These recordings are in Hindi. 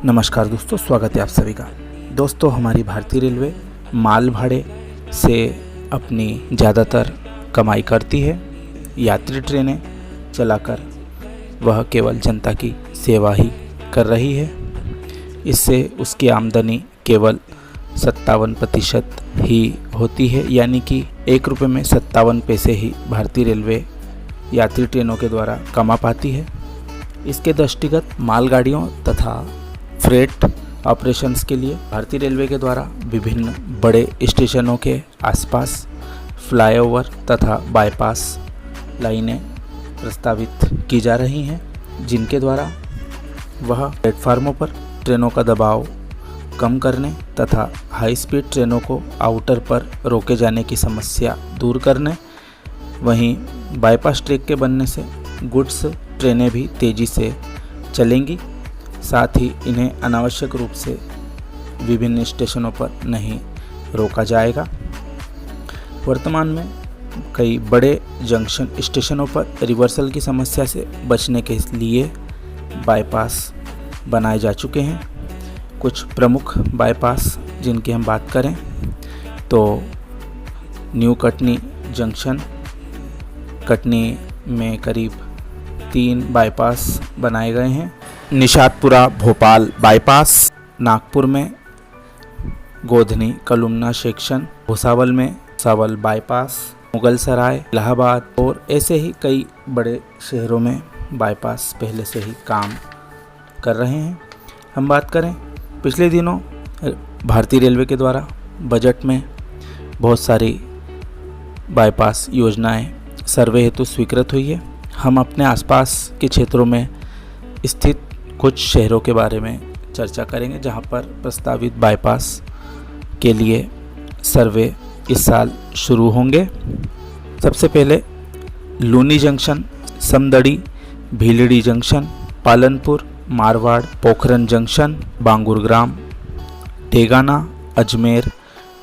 नमस्कार दोस्तों, स्वागत है आप सभी का। दोस्तों, हमारी भारतीय रेलवे माल भाड़े से अपनी ज़्यादातर कमाई करती है। यात्री ट्रेनें चलाकर वह केवल जनता की सेवा ही कर रही है। इससे उसकी आमदनी केवल 57% ही होती है, यानी कि 1 रुपये में 57 पैसे ही भारतीय रेलवे यात्री ट्रेनों के द्वारा कमा पाती है। इसके दृष्टिगत मालगाड़ियों तथा फ्रेट ऑपरेशंस के लिए भारतीय रेलवे के द्वारा विभिन्न बड़े स्टेशनों के आसपास फ्लाईओवर तथा बाईपास लाइनें प्रस्तावित की जा रही हैं, जिनके द्वारा वह प्लेटफार्मों पर ट्रेनों का दबाव कम करने तथा हाई स्पीड ट्रेनों को आउटर पर रोके जाने की समस्या दूर करने, वहीं बाईपास ट्रैक के बनने से गुड्स ट्रेनें भी तेज़ी से चलेंगी। साथ ही इन्हें अनावश्यक रूप से विभिन्न स्टेशनों पर नहीं रोका जाएगा। वर्तमान में कई बड़े जंक्शन स्टेशनों पर रिवर्सल की समस्या से बचने के लिए बाईपास बनाए जा चुके हैं। कुछ प्रमुख बाईपास जिनकी हम बात करें तो न्यू कटनी जंक्शन, कटनी में करीब 3 बाईपास बनाए गए हैं। निशातपुरा भोपाल बाईपास, नागपुर में गोधनी कलुमना सेक्शन, भुसावल में भुसावल बाईपास, मुगल सराय, इलाहाबाद और ऐसे ही कई बड़े शहरों में बाईपास पहले से ही काम कर रहे हैं। हम बात करें, पिछले दिनों भारतीय रेलवे के द्वारा बजट में बहुत सारी बाईपास योजनाएं सर्वे हेतु स्वीकृत हुई है। हम अपने आसपास के क्षेत्रों में स्थित कुछ शहरों के बारे में चर्चा करेंगे, जहां पर प्रस्तावित बाईपास के लिए सर्वे इस साल शुरू होंगे। सबसे पहले Luni junction, Samdari, Bhildi junction, Palanpur, Marwar, Pokhran junction, Bangurgram, Degana, Ajmer,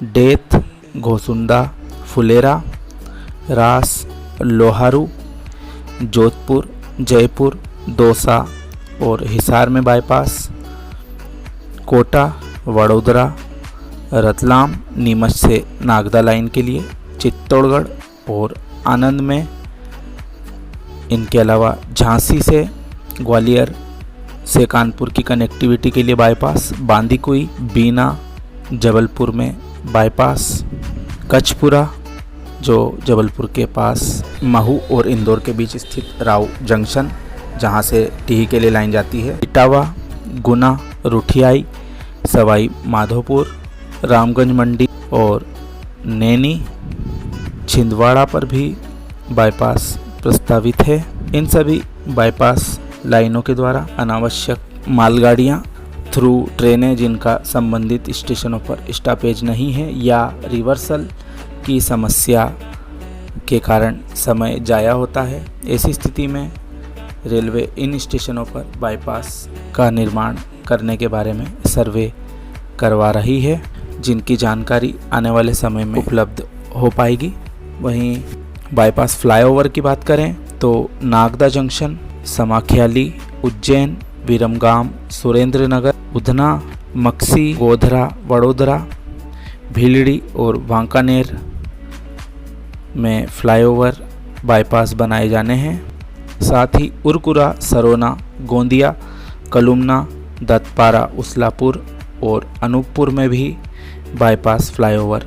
Det, Ghosunda, Phulera, Ras, Loharu, Jodhpur, Jaipur, Dausa और हिसार में बाईपास, कोटा, वडोदरा, रतलाम, नीमच से नागदा लाइन के लिए, चित्तौड़गढ़ और आनंद में। इनके अलावा झांसी से ग्वालियर से कानपुर की कनेक्टिविटी के लिए बाईपास, बांदीकुई, बीना, जबलपुर में बाईपास, कचपुरा जो जबलपुर के पास महू और इंदौर के बीच स्थित राव जंक्शन, जहां से टीही के लिए लाइन जाती है, इटावा, गुना, रुठियाई, सवाई माधोपुर, रामगंज मंडी और नैनी, छिंदवाड़ा पर भी बाईपास प्रस्तावित है। इन सभी बाईपास लाइनों के द्वारा अनावश्यक मालगाड़ियां थ्रू ट्रेनें जिनका संबंधित स्टेशनों पर स्टॉपेज नहीं है या रिवर्सल की समस्या के कारण समय जाया होता है, ऐसी स्थिति में रेलवे इन स्टेशनों पर बाईपास का निर्माण करने के बारे में सर्वे करवा रही है, जिनकी जानकारी आने वाले समय में उपलब्ध हो पाएगी। वहीं बाईपास फ्लाईओवर की बात करें तो नागदा जंक्शन, समाख्याली, उज्जैन, विरमगाम, सुरेंद्र नगर, उधना, मक्सी, गोधरा, वडोदरा, भीलड़ी और वांकानेर में फ्लाईओवर बाईपास बनाए जाने हैं। साथ ही उरकुरा, सरोना, गोंदिया, कलुमना, दत्तपारा, उस्लापुर और अनूपपुर में भी बाईपास फ्लाईओवर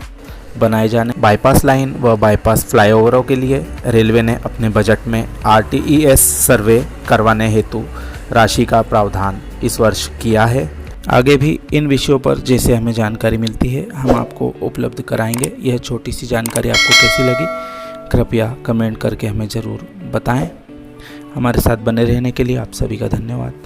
बनाए जाने। बाईपास लाइन व बाईपास फ्लाईओवरों के लिए रेलवे ने अपने बजट में RTES सर्वे करवाने हेतु राशि का प्रावधान इस वर्ष किया है। आगे भी इन विषयों पर जैसे हमें जानकारी मिलती है हम आपको उपलब्ध कराएंगे। यह छोटी सी जानकारी आपको कैसी लगी कृपया कमेंट करके हमें ज़रूर बताएं। हमारे साथ बने रहने के लिए आप सभी का धन्यवाद।